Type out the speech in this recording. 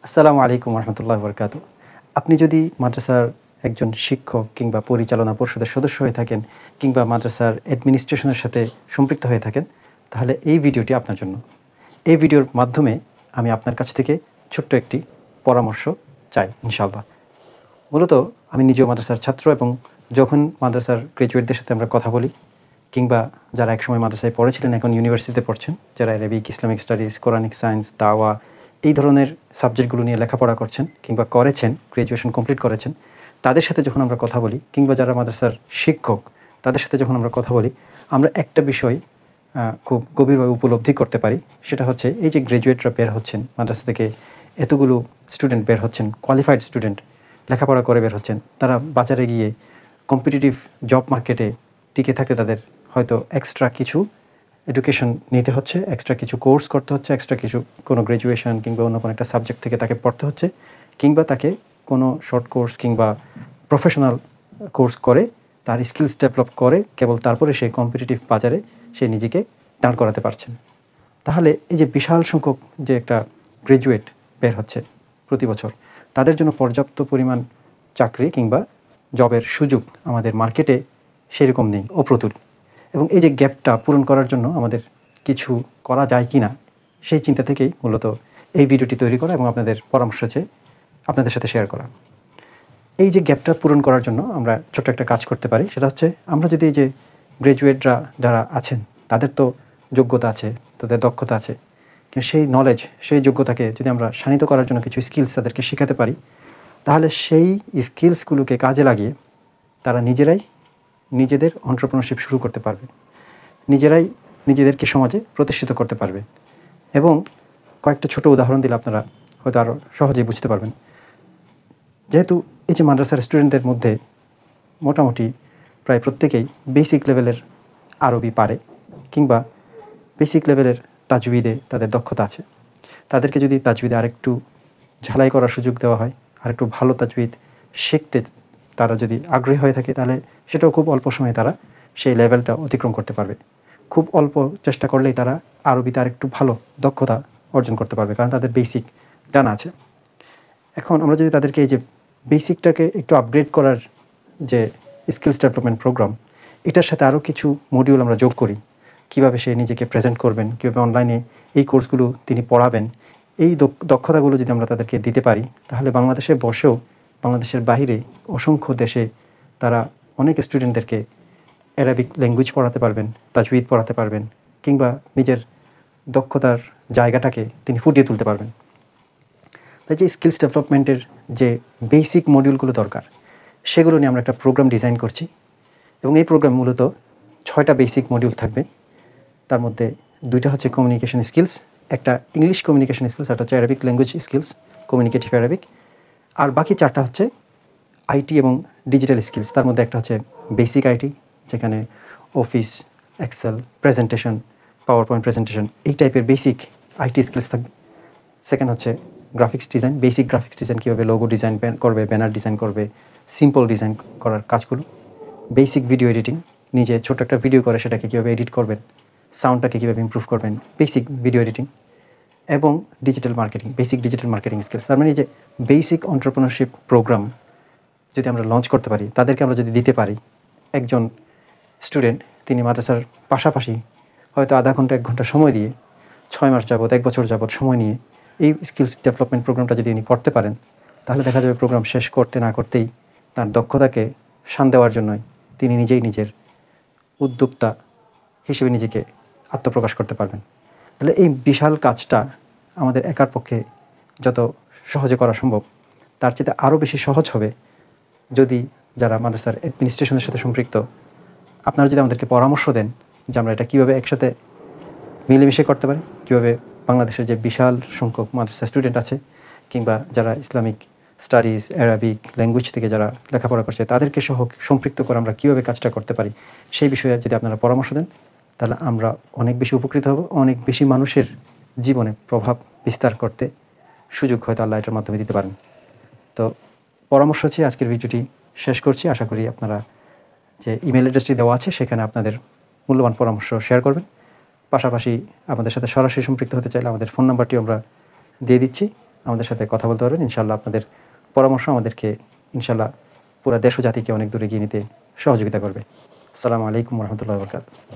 আসসালামু আলাইকুম রহমতুল্লাহ বরকাত। আপনি যদি মাদ্রাসার একজন শিক্ষক কিংবা পরিচালনা পরিষদের সদস্য হয়ে থাকেন কিংবা মাদ্রাসার অ্যাডমিনিস্ট্রেশনের সাথে সম্পৃক্ত হয়ে থাকেন, তাহলে এই ভিডিওটি আপনার জন্য। এই ভিডিওর মাধ্যমে আমি আপনার কাছ থেকে ছোট্ট একটি পরামর্শ চাই ইনশাআল্লাহ। মূলত আমি নিজেও মাদ্রাসার ছাত্র এবং যখন মাদ্রাসার গ্র্যাজুয়েটদের সাথে আমরা কথা বলি কিংবা যারা একসময় মাদ্রাসায় পড়েছিলেন এখন ইউনিভার্সিটিতে পড়ছেন, যারা Arabic, Islamic studies, Quranic science, দাওয়া এই ধরনের সাবজেক্টগুলো নিয়ে লেখাপড়া করছেন কিংবা করেছেন, গ্র্যাজুয়েশন কমপ্লিট করেছেন, তাদের সাথে যখন আমরা কথা বলি কিংবা যারা মাদ্রাসার শিক্ষক তাদের সাথে যখন আমরা কথা বলি, আমরা একটা বিষয় খুব গভীরভাবে উপলব্ধি করতে পারি। সেটা হচ্ছে এই যে গ্র্যাজুয়েটরা বের হচ্ছেন মাদ্রাসা থেকে, এতগুলো স্টুডেন্ট বের হচ্ছেন, কোয়ালিফাইড স্টুডেন্ট লেখাপড়া করে বের হচ্ছেন, তারা বাজারে গিয়ে কম্পিটিটিভ জব মার্কেটে টিকে থাকতে তাদের হয়তো এক্সট্রা কিছু এডুকেশন নিতে হচ্ছে, এক্সট্রা কিছু কোর্স করতে হচ্ছে, এক্সট্রা কিছু কোনো গ্র্যাজুয়েশন কিংবা অন্য কোনো একটা সাবজেক্ট থেকে তাকে পড়তে হচ্ছে, কিংবা তাকে কোনো শর্ট কোর্স কিংবা প্রফেশনাল কোর্স করে তার স্কিলস ডেভেলপ করে কেবল তারপরে সে কম্পিটিটিভ বাজারে সে নিজেকে দাঁড় করাতে পারছেন। তাহলে এই যে বিশাল সংখ্যক যে একটা গ্র্যাজুয়েট বের হচ্ছে প্রতি বছর, তাদের জন্য পর্যাপ্ত পরিমাণ চাকরি কিংবা জবের সুযোগ আমাদের মার্কেটে সেরকম নেই, অপ্রতুল। এবং এই যে গ্যাপটা পূরণ করার জন্য আমাদের কিছু করা যায় কি না, সেই চিন্তা থেকেই মূলত এই ভিডিওটি তৈরি করা এবং আপনাদের পরামর্শ চেয়ে আপনাদের সাথে শেয়ার করা। এই যে গ্যাপটা পূরণ করার জন্য আমরা ছোট্ট একটা কাজ করতে পারি। সেটা হচ্ছে, আমরা যদি এই যে গ্র্যাজুয়েটরা যারা আছেন তাদের তো যোগ্যতা আছে, তাদের দক্ষতা আছে, কিন্তু সেই নলেজ, সেই যোগ্যতাকে যদি আমরা শানিত করার জন্য কিছু স্কিলস তাদেরকে শেখাতে পারি, তাহলে সেই স্কিলসগুলোকে কাজে লাগিয়ে তারা নিজেরাই নিজেদের এন্টারপ্রেনারশিপ শুরু করতে পারবে, নিজেরাই নিজেদেরকে সমাজে প্রতিষ্ঠিত করতে পারবে। এবং কয়েকটা ছোট উদাহরণ দিলে আপনারা হয়তো আরও সহজেই বুঝতে পারবেন। যেহেতু এই যে মাদ্রাসার স্টুডেন্টদের মধ্যে মোটামুটি প্রায় প্রত্যেকেই বেসিক লেভেলের আরবি পারে কিংবা বেসিক লেভেলের তাজউইদে তাদের দক্ষতা আছে, তাদেরকে যদি তাজউইদে আরেকটু ঝালাই করার সুযোগ দেওয়া হয়, আরেকটু ভালো তাজউইদ শিখতে তারা যদি আগ্রহী হয়ে থাকে, তাহলে সেটাও খুব অল্প সময়ে তারা সেই লেভেলটা অতিক্রম করতে পারবে। খুব অল্প চেষ্টা করলেই তারা আরবিতে আরেকটু ভালো দক্ষতা অর্জন করতে পারবে, কারণ তাদের বেসিক জানা আছে। এখন আমরা যদি তাদেরকে এই যে বেসিকটাকে একটু আপগ্রেড করার যে স্কিলস ডেভেলপমেন্ট প্রোগ্রাম, এটার সাথে আরও কিছু মডিউল আমরা যোগ করি, কীভাবে সে নিজেকে প্রেজেন্ট করবেন, কীভাবে অনলাইনে এই কোর্সগুলো তিনি পড়াবেন, এই দক্ষতাগুলো যদি আমরা তাদেরকে দিতে পারি, তাহলে বাংলাদেশে বসেও বাংলাদেশের বাইরে অসংখ্য দেশে তারা অনেক স্টুডেন্টদেরকে অ্যারাবিক ল্যাঙ্গুয়েজ পড়াতে পারবেন, তাজউইদ পড়াতে পারবেন, কিংবা নিজের দক্ষতার জায়গাটাকে তিনি ফুটিয়ে তুলতে পারবেন। তাই যে স্কিলস ডেভেলপমেন্টের যে বেসিক মডিউলগুলো দরকার, সেগুলো নিয়ে আমরা একটা প্রোগ্রাম ডিজাইন করছি। এবং এই প্রোগ্রাম মূলত 6টা বেসিক মডিউল থাকবে। তার মধ্যে 2টা হচ্ছে কমিউনিকেশন স্কিলস, একটা ইংলিশ কমিউনিকেশন স্কিলস, একটা হচ্ছে Arabic language skills, communicative Arabic. আর বাকি 4টা হচ্ছে আইটি এবং ডিজিটাল স্কিলস। তার মধ্যে একটা হচ্ছে বেসিক আইটি, যেখানে office, excel, presentation, power point presentation, এই টাইপের বেসিক আইটি স্কিলস থাকবে। সেকেন্ড হচ্ছে graphics design, basic graphics design, কীভাবে লোগো ডিজাইন করবে, ব্যানার ডিজাইন করবে, সিম্পল ডিজাইন করার কাজগুলো। বেসিক ভিডিও এডিটিং, নিজে ছোট একটা ভিডিও করে সেটাকে কীভাবে এডিট করবেন, সাউন্ডটাকে কীভাবে ইমপ্রুভ করবেন, বেসিক ভিডিও এডিটিং। এবং digital marketing, basic digital marketing skills. তার মানে যে বেসিক এন্টারপ্রেনারশিপ প্রোগ্রাম যদি আমরা লঞ্চ করতে পারি, তাদেরকে আমরা যদি দিতে পারি, একজন স্টুডেন্ট তিনি মাদ্রাসার পাশাপাশি হয়তো আধা ঘন্টা 1 ঘন্টা সময় দিয়ে 6 মাস যাবত, 1 বছর যাবত সময় নিয়ে এই স্কিলস ডেভেলপমেন্ট প্রোগ্রামটা যদি তিনি করতে পারেন, তাহলে দেখা যাবে প্রোগ্রাম শেষ করতে না করতেই তার দক্ষতাকে শান দেওয়ার জন্যই তিনি নিজেই নিজের উদ্যোক্তা হিসেবে নিজেকে আত্মপ্রকাশ করতে পারবেন। তাহলে এই বিশাল কাজটা আমাদের একার পক্ষে যত সহজে করা সম্ভব, তার চেয়ে আরও বেশি সহজ হবে যদি যারা মাদ্রাসার অ্যাডমিনিস্ট্রেশনের সাথে সম্পৃক্ত, আপনারা যদি আমাদেরকে পরামর্শ দেন যে আমরা এটা কীভাবে একসাথে মিলেমিশে করতে পারি, কীভাবে বাংলাদেশের যে বিশাল সংখ্যক মাদ্রাসা স্টুডেন্ট আছে কিংবা যারা ইসলামিক স্টাডিজ, অ্যারাবিক ল্যাঙ্গুয়েজ থেকে যারা লেখাপড়া করছে, তাদেরকে সহ সম্পৃক্ত করে আমরা কীভাবে কাজটা করতে পারি, সেই বিষয়ে যদি আপনারা পরামর্শ দেন, তাহলে আমরা অনেক বেশি উপকৃত হব। অনেক বেশি মানুষের জীবনে প্রভাব বিস্তার করতে সুযোগ হয়তো আল্লাহ এটার মাধ্যমে দিতে পারেন। তো পরামর্শ চেয়ে আজকের ভিডিওটি শেষ করছি। আশা করি আপনারা যে ইমেল অ্যাড্রেসটি দেওয়া আছে সেখানে আপনাদের মূল্যবান পরামর্শ শেয়ার করবেন। পাশাপাশি আমাদের সাথে সরাসরি সম্পৃক্ত হতে চাইলে আমাদের ফোন নাম্বারটি আমরা দিয়ে দিচ্ছি। আমাদের সাথে কথা বলতে পারবেন। ইনশাআল্লাহ আপনাদের পরামর্শ আমাদেরকে ইনশাআল্লাহ পুরা দেশ ও জাতিকে অনেক দূর এগিয়ে নিতে সহযোগিতা করবে। আসসালামু আলাইকুম ওয়া রাহমাতুল্লাহি ওয়া বারাকাতুহু।